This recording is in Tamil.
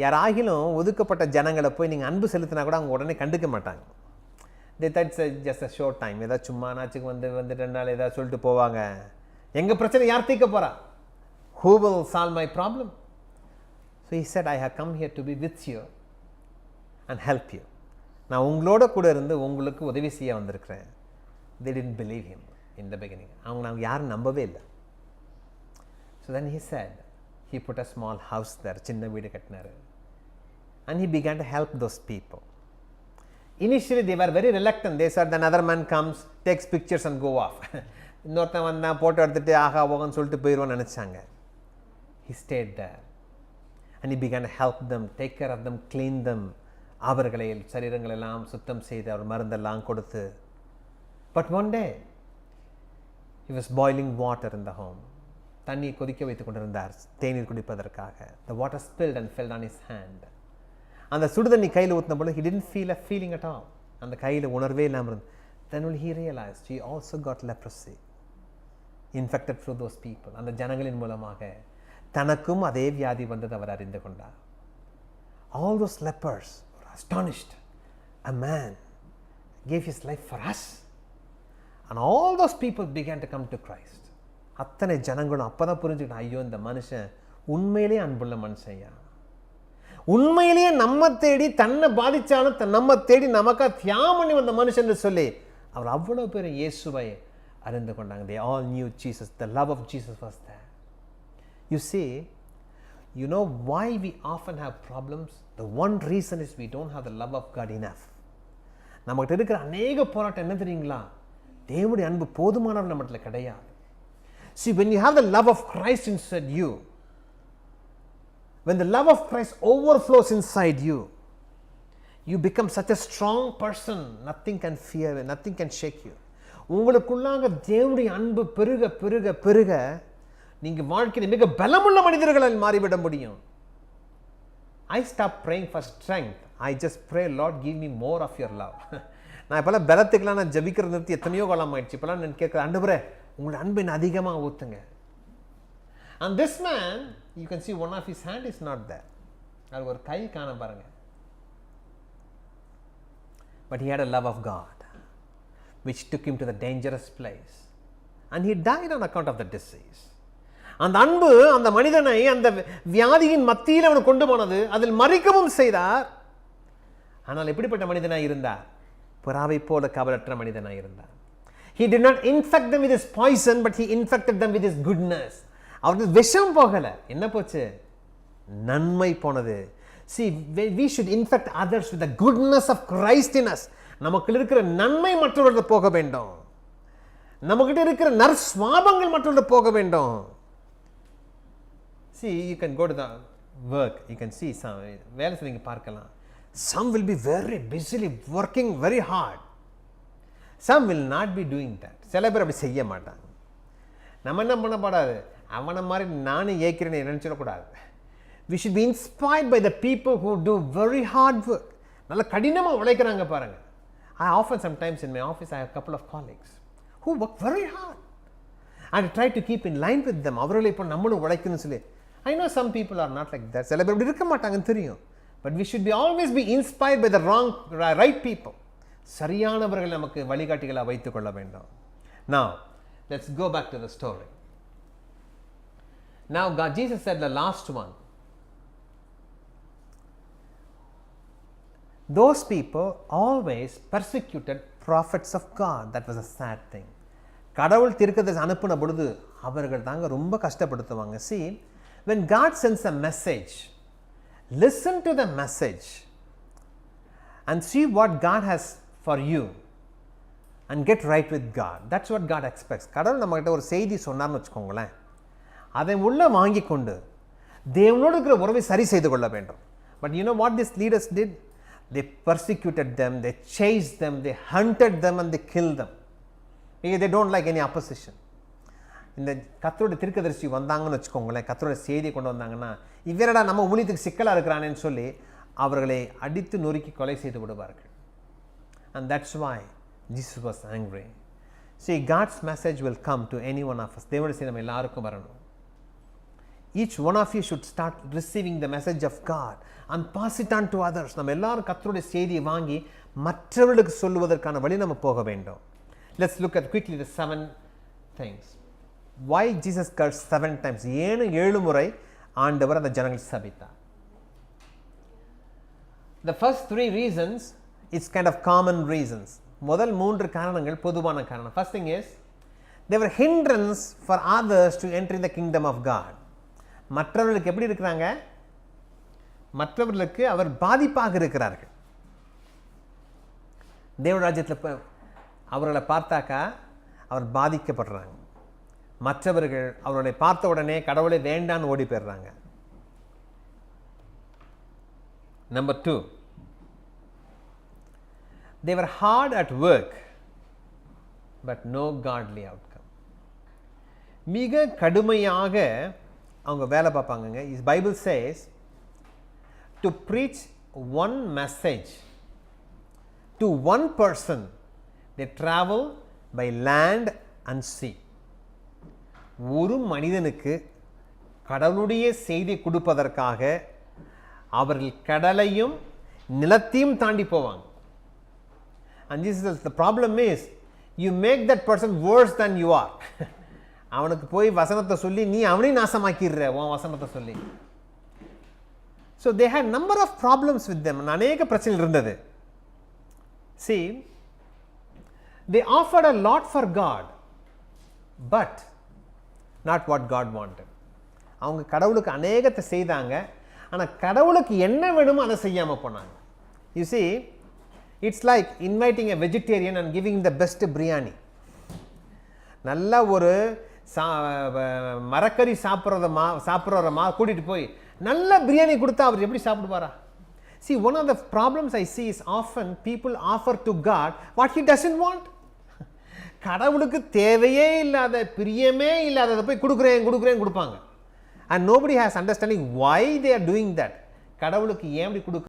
யாராகிலும் ஒதுக்கப்பட்ட ஜனங்களை போய் நீங்கள் அன்பு செலுத்தினா கூட அவங்க உடனே கண்டுக்க மாட்டாங்க. That's just a short time. ஏதாவது சும்மா நாச்சுக்கு வந்து 2 நாள் ஏதாவது சொல்லிட்டு போவாங்க. எங்கள் பிரச்சனை யார் தீர்க்க போகிறா? Who will solve my problem? So he said, I have come here to be with you and help you. நான் உங்களோட கூட இருந்து உங்களுக்கு உதவி செய்ய வந்திருக்கிறேன். They didn't believe him in the beginning. அவங்க யாரும் நம்பவே இல்லை. So then he said, he put a small house there, சின்ன வீடு கட்டினாரு. And he began to help those people. Initially they were very reluctant. They said, another man comes, takes pictures and go off. இன்னொருத்தன் வந்தான் போட்டோ எடுத்துட்டு ஆகா போகன்னு சொல்லிட்டு போயிடுவான்னு நினச்சாங்க. He stayed there and he began to help them, take care of them, clean them. அவர்களை சரீரங்களெல்லாம் சுத்தம் செய்து அவர் மருந்தெல்லாம் கொடுத்து. But one day he was boiling water in the home. தண்ணி கொதிக்க வைத்துக் கொண்டிருந்தார் தேநீர் குடிப்பதற்காக. The water spilled and fell on his hand. அந்த சுடு தண்ணி கையில் ஊற்றின பொழுது he didn't feel a feeling at all. அந்த கையில் உணர்வே இல்லாமல் இருந்து. Then only he realized he also got leprosy, infected through those people. அந்த ஜனங்களின் மூலமாக தனக்கும் அதே வியாதி வந்தது அவர் அறிந்து கொண்டார். All those lepers were astonished. A man gave his life for us. And all those people began to come to Christ. அத்தனை ஜனங்களும் அப்பதான் புரிஞ்சுக்கிட்டான், ஐயோ இந்த மனுஷன் உண்மையிலேயே அன்புள்ள மனுஷன்யா, உண்மையிலேயே நம்ம தேடி தன்னை பாதிச்சாலும் நம்ம தேடி நமக்கா தியாகம் பண்ணி வந்த மனுஷன் சொல்லி அவர் அவ்வளவு பேர் இயேசுவை அறிந்து கொண்டாங்க. They all knew Jesus. The love of Jesus was there. You see, you know why we often have problems? The one reason is we don't have the love of God enough. நம்மகிட்ட இருக்கிற அநேக போராட்டம் என்ன தெரியுங்களா? தேவனுடைய அன்பு போதுமானவர் நம்மகிட்ட கிடையாது. See, when you have the love of Christ inside you, when the love of Christ overflows inside you, you become such a strong person, nothing can fear, nothing can shake you. உங்களுக்குள்ளாக தேவனுடைய அன்பு பெருக பெருக பெருக நீங்க வாழ்க்கையில் மிக பலமுள்ள மனிதர்களால் மாறிவிட முடியும். I stopped praying for strength. I just pray, Lord, give me more of your love. நான் இப்பெல்லாம் பலத்துக்கெல்லாம் நான் ஜபிக்கிறது நிறுத்தி எத்தனையோ காலம் ஆயிடுச்சு. இப்பெல்லாம் நான் கேட்குறேன், ஆண்டவரே உங்களோட அன்பின் அதிகமாக ஊற்றுங்க. And this man, you can see one of his hand is not there. அது ஒரு கை காண பாருங்க. But he had a love of God, which took him to the dangerous place. And he died on account of the disease. அந்த அன்பு அந்த மனிதனை அந்த வியாதியின் மத்தியில் அவனை கொண்டு போனது, அதில் மறிக்கவும் செய்தார். ஆனால் எப்படிப்பட்ட மனிதனாய் இருந்தார்? புறாவை போல கபலற்ற மனிதனாய் இருந்தார். He did not infect them with his poison, but he infected them with his goodness. அவருக்கு விஷம் போகல, என்ன போச்சு? நன்மை போனது. See, we should infect others with the goodness of Christ in us. நமக்குள்ள இருக்கிற நன்மை மற்றவர்களுக்கு போக வேண்டும். நமக்கிட்ட இருக்கிற நற்சுவாபங்கள் மற்றவர்களுக்கு போக வேண்டும். See, you can go to the work, you can see some வேலை செய்வீங்க பார்க்கலாம். Some will be very busily working very hard. Some will not be doing that. சில பேர் அப்படி செய்ய மாட்டாங்க. நம்ம என்ன பண்ணக்கூடாது? அவனை மாதிரி நானும் ஏற்கிறேன்னு நினைச்சிடக்கூடாது. We should be inspired by the people who do very hard work. நல்ல கடினமாக உழைக்கிறாங்க பாருங்க. I often sometimes in my office I have a couple of colleagues who work very hard. And try to keep in line with them. அவர்களை இப்போ நம்மளும் உழைக்கணும்னு சொல்லி. I know some people are not like that. சில பேர் அப்படி இருக்க மாட்டாங்கன்னு தெரியும். But we should always be inspired by the right people. சரியானவர்கள் நமக்கு வழிகாட்டிகளாக வைத்துக் கொள்ள வேண்டும். Now, let's go back to the story. Now, Jesus said the last one. Those people always persecuted prophets of God. That was a sad thing. கடவுள் தீர்க்கதரிசி அனுப்பின பொழுது அவர்கள் தாங்க ரொம்ப கஷ்டப்படுத்துவாங்க. See, when God sends a message, listen to the message and see what God has for you and get right with God. That's what God expects. கடவுள் நம்மகிட்ட ஒரு செய்தி சொன்னார்னு வச்சுக்கோங்களேன், அதை உள்ள வாங்கி கொண்டு தேவனோடு இருக்கிற உறவை சரி செய்து கொள்ள வேண்டும். But you know what these leaders did? They persecuted them, they chased them, they hunted them and they killed them. They don't like any opposition. இந்த கர்த்தருடைய தீர்க்கதரிசி வந்தாங்கன்னு வச்சுக்கோங்களேன், கர்த்தருடைய செய்தியை கொண்டு வந்தாங்கன்னா, இவரடா நம்ம ஊழியத்துக்கு சிக்கலாக இருக்கிறானேன்னு சொல்லி அவர்களை அடித்து நொறுக்கி கொலை செய்து விடுவார்கள். And that's why Jesus was angry. See, God's message will come to any one of us. தேவனுடைய செய்தி நம்ம எல்லாருக்கும் வரணும். each one of you should start receiving the message of God and pass it on to others. நம்ம எல்லாரும் கர்த்தருடைய செய்தியை வாங்கி மற்றவர்களுக்கு சொல்லுவதற்கான வழி நம்ம போக வேண்டும். Let's look at quickly the 7 things. Why Jesus cursed 7 times? ஏன் 7 முறை ஆண்டவர் அந்த ஜனங்களை சபித்தார்? The first 3 reasons is kind of common reasons. முதல் 3 காரணங்கள் பொதுவான காரணம். First thing is they were hindrance for others to enter in the kingdom of God. மற்றவர்களுக்கு எப்படி இருக்கிறாங்க? மற்றவர்களுக்கு அவர் பாதிப்பாக இருக்கிறார்கள். தேவராஜ்யத்தில் அவர்களை பார்த்தாக்கா அவர் பாதிக்கப்படுறாங்க. மற்றவர்கள் அவர்களை பார்த்த உடனே கடவுளை வேண்டான்னு ஓடி போயிடுறாங்க. Number 2, they were hard at work but no godly outcome. மிக கடுமையாக அவங்க வேலை பார்ப்பாங்கங்க. Bible says to preach one message to one person they travel by land and sea. ஒரு மனிதனுக்கு கடவுளுடைய செய்தி கொடுப்பதற்காக அவர்கள் கடலையும் நிலத்தையும் தாண்டி போவாங்க. And this is the problem is you make that person worse than you are. அவனுக்கு போய் வசனத்தை சொல்லி நீ அவனையும் நாசமாக்கிடுற உன் வசனத்தை சொல்லி. So they had number of problems with them. அநேக பிரச்சனை இருந்தது. See, they offered a lot for God but not what God wanted. அவங்க கடவுளுக்கு அநேகத்தை செய்தாங்க, ஆனால் கடவுளுக்கு என்ன வேணுமோ அதை செய்யாமல் போனாங்க. You see, it's like inviting a vegetarian and giving the best biryani. நல்ல ஒரு மரக்கறி சாப்பிட்றவரை கூட்டிகிட்டு போய் நல்ல பிரியாணி கொடுத்தா அவர் எப்படி சாப்பிடுவாரா? See, one of the problems I see is often people offer to God what he doesn't want. கடவுளுக்கு தேவையே இல்லாத பிரியமே இல்லாததை போய் கொடுப்பாங்க. And nobody has understanding why they are doing that. கடவுளுக்கு ஏன் இப்படி